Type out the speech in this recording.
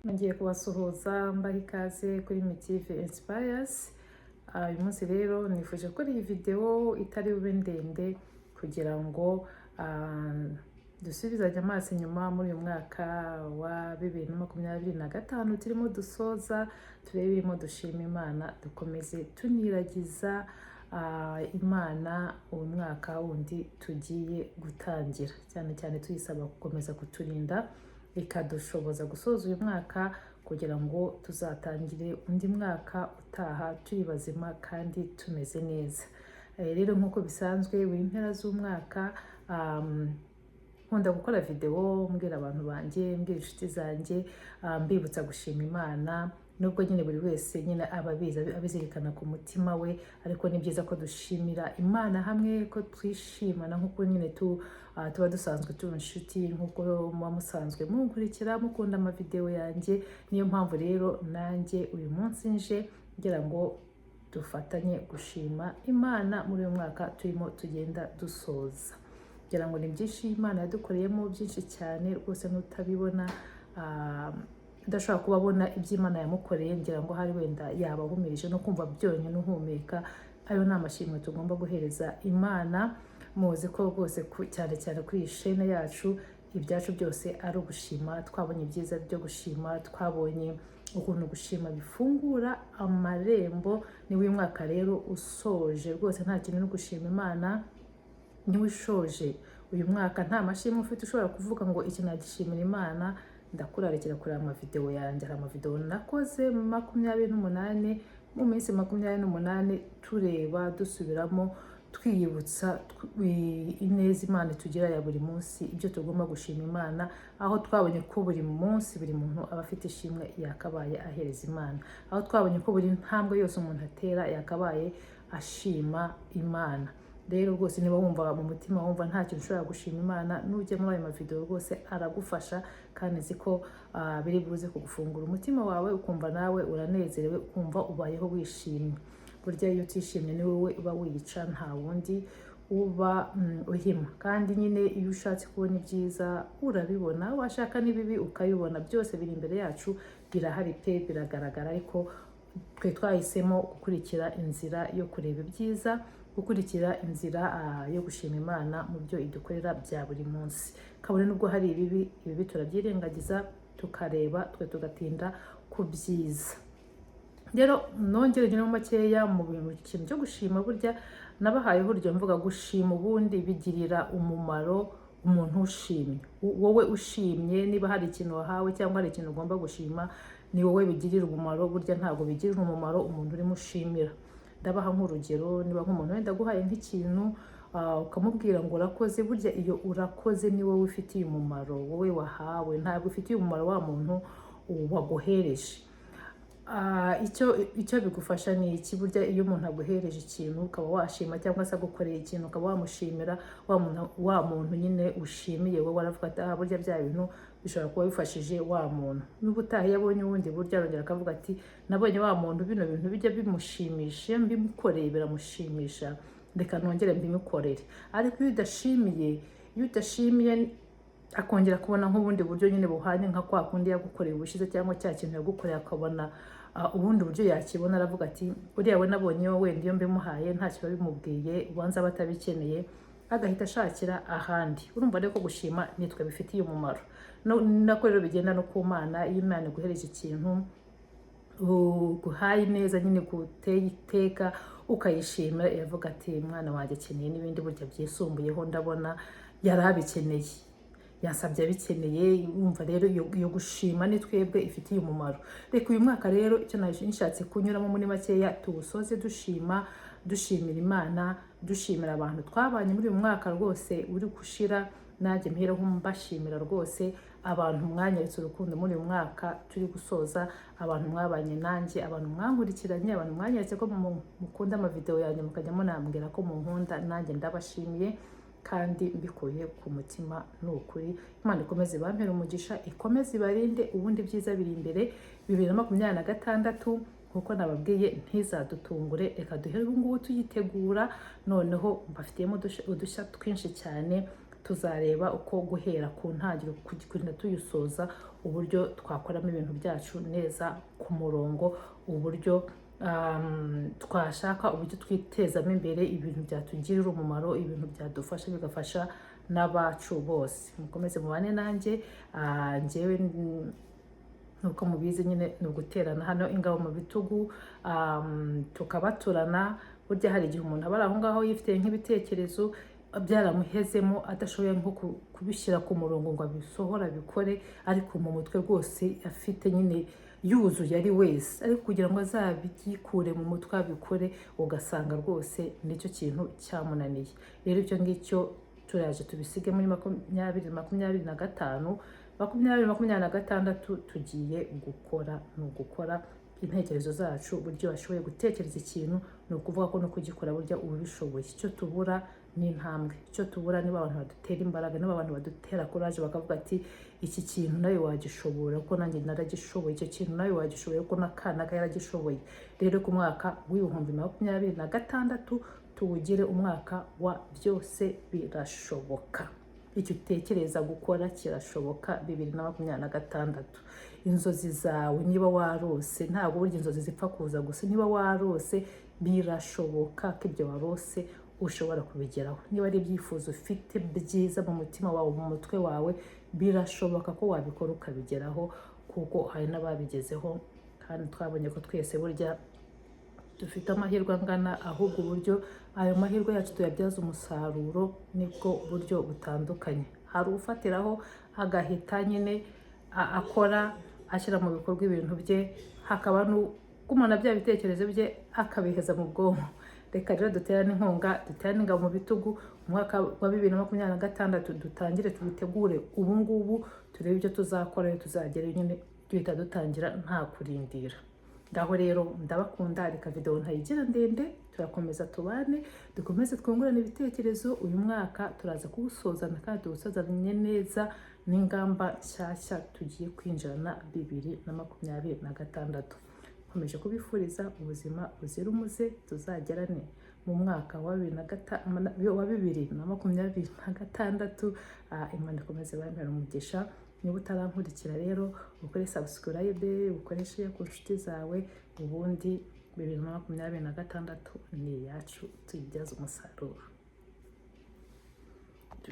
Ngiye kubasuhuza mbaha ikaze kuri Mitive Inspires. Uyu munsi rero nifuje gukora iyi video itari bube ndende kugira ngo dusubizanye amaso inyuma muri uyu mwaka wa 2025 turimo dusoza, turebemo dushima Imana, dukomeze tuniragiza Imana uwo mwaka wundi tugiye gutangira, cyane cyane tuyisaba gukomeza kuturinda ikadushoboza gusoza uyu mwaka kugira ngo tuzatangire undi mwaka utaha turi bazima kandi tumeze neza. Rero nk'uko bisanzwe buri mpera z'umwaka nkunda gukora video mbwira abantu banjye, mbwira inshuti zanjye, mbibutsa gushima Imana, nubwo nyine buri wese nyine abizirikana ku mutima we, ariko ni byiza ko dushimira Imana hamwe, ko twishimana nk'uko nyine tuba dusanzwe turi inshuti, nk'uko muba musanzwe munkurikira mukunda amavideo yanjye. Niyo mpamvu rero nanjye uyu munsi nje ngira ngo dufatanye gushima Imana muri uyu mwaka turimo tugenda dusoza. Ngira ngo ni byinshi Imana yadukoreyemo, byinshi cyane rwose n'utabibona udashobora kuba abona iby'Imana yamukoreye, ngira ngo hari wenda yabahumirije no kumva byonyine uhumeka. Ayo ni amashimwe tugomba guhereza Imana. Muzi ko rwose cyane cyane kuri iyi chaîne yacu ibyacu byose ari ugushima. Twabonye ibyiza byo gushima, twabonye ukuntu gushima bifungura amarembo. Ni uyu mwaka rero usoje rwose nta kintu no gushima Imana, niwe ushoje uyu mwaka nta mashimwe ufite ushobora kuvuga ngo iki nagishimira Imana. Ndakurarekera kureba amavideo yanjye. Hari amavideo nakoze 28 mu minsi 28 tureba dusubiramo twiyibutsa ineza Imana tugira ya buri munsi, ibyo tugomba gushima Imana, aho twabonye ko buri munsi buri muntu aba afite ishimwe yakabaye ahereza Imana, aho twabonye ko buri ntambwe yose umuntu atera yakabaye ashima Imana. Rero rwose niba wumva mu mutima wumva nta kintu ushobora gushima Imana, nujya muri ayo mavideo rwose aragufasha, kandi nzi ko biri buze kugufungura umutima wawe, ukumva nawe uranezerewe, ukumva ubayeho wishimye. Burya iyo utishimye ni wowe uba wiyica, nta wundi uba uhima. Kandi nyine iyo ushatse kubona ibyiza urabibona, washaka n'ibibi ukabibona, byose biri imbere yacu, birahari pe, biragaragara. Ariko twe twahisemo gukurikira inzira yo kureba ibyiza, gukurikira inzira yo gushima Imana mu byo idukorera bya buri munsi. Kabone nubwo hari ibibi turabyirengagiza tukareba, twe tugatinda ku byiza. Rero nongereje no makeya mu kintu cyo gushima. Burya nabahayeho uryo mvuga gushima ubundi bigirira umumaro umuntu ushimye. Wowe ushimye, niba hari ikintu wahawe cyangwa hari ikintu ugomba gushima, ni wowe bigirira umumaro. Burya ntabwo bigirira umumaro umuntu urimo ushimira. Ndabaha nk'urugero, niba nk'umuntu wenda guhaye nk'ikintu ukamubwira ngo urakoze, burya iyo urakoze ni wowe ufitiye umumaro, wowe wahawe, ntabwo ufitiye umumaro wa muntu waguhereje. Icyo bigufasha ni iki? Burya iyo umuntu aguhereje ikintu ukaba washima, cyangwa se agukoreye ikintu ukaba wamushimira, wa muntu nyine ushimiye wowe waravuga ati burya bya bintu bishobora kuba bifashije wa muntu. N'ubu utaha yabonye ubundi burya arongera akavuga ati nabonye wa muntu bino bintu bijya bimushimisha, mbimukoreye biramushimisha, reka nongere mbimukorere. Ariko iyo udashimiye akongera kubona nk'ubundi buryo nyine buhanye nka kwa kundi yagukoreye ubushize, cyangwa cya kintu yagukoreye akabona ubundi buryo yakibona, aravuga ati uriya we nabonye wenda iyo mbimuhaye nta kiba bimubwiye, ubanza batabikeneye, agahita ashakira ahandi. Urumva rero ko gushima nitwe bifitiye umumaro. Nako rero bigenda no ku Mana. Iyo Imana iguhereje ikintu guhaye neza, nyine guteye iteka ukayishimira, iravuga ati mwana wanjye akeneye n'ibindi burya byisumbuyeho, ndabona yari abikeneye, yansabye abikeneye. Wumva rero iyo gushima ni twebwe ifitiye umumaro. Reka uyu mwaka rero icyo nashatse kunyuramo muri makeya, tuwusoze dushimira Imana, dushimira abantu twabanye muri uyu mwaka rwose uri gushira. Nanjye mperaho mbashimira rwose abantu mwanyeretse urukundo muri uyu mwaka turi gusoza, abantu mwabanye nanjye, abantu mwankurikiranye, abantu mwanyeretse ko mukunda amavideo yanjye, mukajya munambwira ko munkunda. Nanjye ndabashimiye kandi mbikuye ku mutima. Ni ukuri Imana ikomeze ibampere umugisha, ikomeze ibarinde. Ubundi byiza biri imbere 2026 nkuko nababwiye, ntizadutungure. Reka duhere ubu ngubu tuyitegura, noneho mbafitiyemo udushya twinshi cyane tuzareba uko guhera ku ntangiriro kugenda tuyisoza uburyo twakoramo ibintu byacu neza ku murongo, uburyo twashaka uburyo twitezamo imbere, ibintu byatugirira umumaro, ibintu byadufasha bigafasha n'abacu bose. Mukomeze mubane nanjye, njyewe nuko mubizi nyine ni uguterana hano ingabo mu bitugu, tukabaturana. Burya hari igihe umuntu aba ari aho ngaho yifitiye nk'ibitekerezo byaramuhezemo adashoboye nko kubishyira ku murongo ngo abisohora abikore, ariko mu mutwe rwose afite nyine yuzuye ari wese, ariko kugira ngo azabyikure mu mutwe abikore ugasanga rwose nicyo kintu cyamunaniye. Rero ibyo ngicyo turaje tubisige muri 2025, 2026 tugiye gukora, ni ugukora intekerezo zacu. Buryo washoboye gutekereza ikintu ni ukuvuga ko no kugikora burya uba ubishoboye. Icyo tubura ni intambwe, icyo tubura niba abantu badutera imbaraga, niba abantu badutera courage bakavuga ati iki kintu nawe wagishobora kuko nanjye naragishoboye, icyo kintu nawe wagishoboye kuko n'akana yaragishoboye. Rero ku mwaka w'2026 tuwugire umwaka wa byose birashoboka. Icyo utekereza gukora kirashoboka. 2026 inzozi zawe niba warose, ntabwo burya inzozi zipfa kuza gusa, niba warose birashoboka ko ibyo warose ushobora kubigeraho. Niba ari ibyifuzo ufite byiza mu mutima wawe, mu mutwe wawe, birashoboka ko wabikora ukabigeraho, kuko hari n'ababigezeho. Kandi twabonye ko twese burya dufite amahirwe angana, ahubwo uburyo ayo mahirwe yacu tuyabyaza umusaruro nibwo buryo butandukanye. Hari ufatiraho agahita nyine akora ashyira mu bikorwa ibintu bye, hakaba n'ugumana bya bitekerezo bye akabiheza mu bwonko. Reka rero duterane inkunga, duterane ingabo mu bitugu, umwaka wa 2026 dutangire tubitegure ubu ngubu, turebe ibyo tuzakora iyo tuzagera nyine duhita dutangira nta kurindira. Ngaho rero ndabakunda, reka video ntayigira ndende, turakomeza tubane, dukomeze twungurane ibitekerezo. Uyu mwaka turaza kuwusozana kandi tuwusozanye neza n'ingamba nshyashya tugiye kwinjirana 2026. Nkomeje kubifuriza ubuzima buzira umuze, tuzagerane mu mwaka wa 2026. Imana ikomeze bambere umugisha. Niba utarankurikira rero ukore subscribe, ukoreshe ku nshuti zawe, ubundi 2026 ni iyacu tuyibyaza umusaruro.